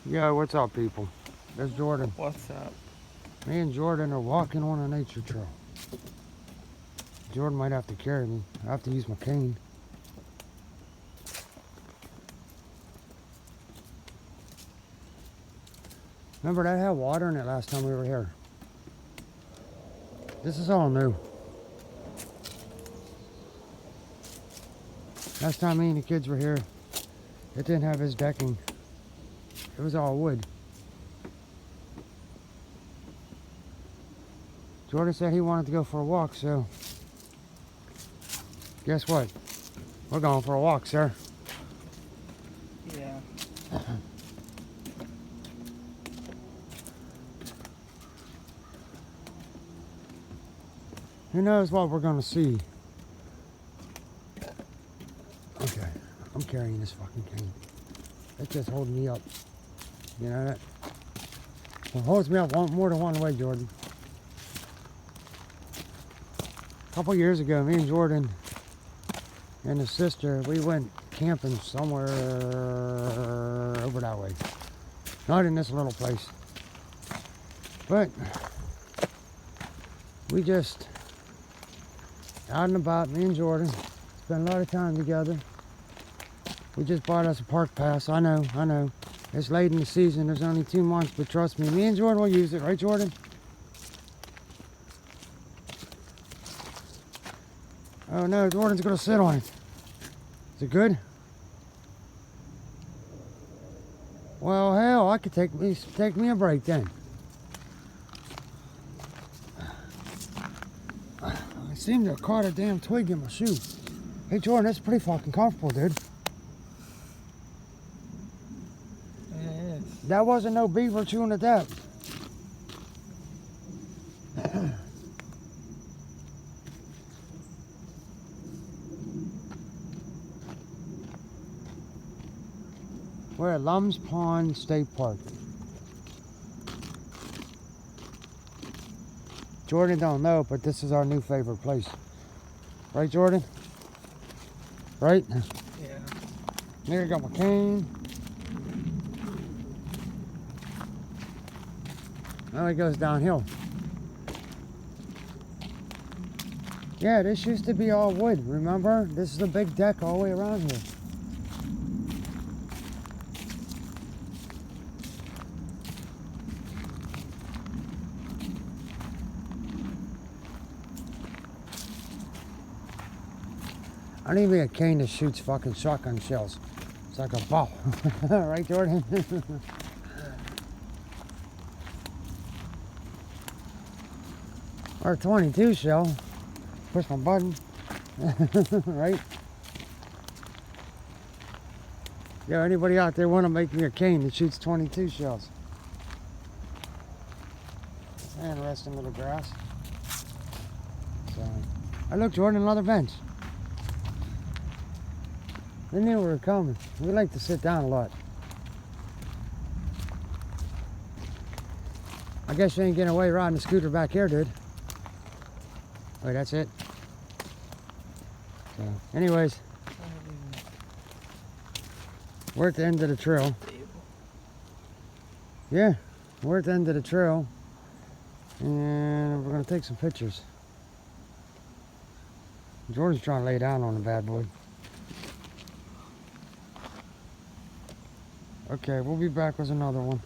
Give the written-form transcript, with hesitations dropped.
Yo, what's up, people? There's Jordan. What's up? Me and Jordan are walking on a nature trail. Jordan might have to carry me. I have to use my cane. Remember that had water in it last time we were here. This is all new. Last time me and the kids were here, it didn't have his decking. It was all wood. Jordan said he wanted to go for a walk, so guess what? We're going for a walk, sir. Yeah. Who knows what we're gonna see? Okay, I'm carrying this fucking cane. It's just holding me up. You know that? It holds me up more than one way, Jordan. A couple years ago, me and Jordan and his sister, we went camping somewhere over that way. Not in this little place. But we just out and about, me and Jordan, spent a lot of time together. We just bought us a park pass. I know. It's late in the season. There's only 2 months, but trust me and Jordan will use it. Right, Jordan? Oh no, Jordan's gonna sit on it. Is it good? Well, hell, I could take me a break then. I seem to have caught a damn twig in my shoe. Hey Jordan, that's pretty fucking comfortable, dude. It is. That wasn't no beaver chewing at that. We're at Lums Pond State Park. Jordan don't know, but this is our new favorite place. Right, Jordan? Right? Yeah. Here I got my cane. Now it goes downhill. Yeah, this used to be all wood, remember? This is a big deck all the way around here. I need me a cane that shoots fucking shotgun shells. It's like a ball. Right, Jordan? Or a 22 shell. Push my button. Right? Yo, anybody out there want to make me a cane that shoots 22 shells? And rest into the grass. So, I look, Jordan, another bench. They knew we were coming. We like to sit down a lot. I guess you ain't getting away riding the scooter back here, dude. Wait, that's it? So, anyways, we're at the end of the trail. Yeah, we're at the end of the trail. And we're going to take some pictures. Jordan's trying to lay down on the bad boy. Okay, we'll be back with another one.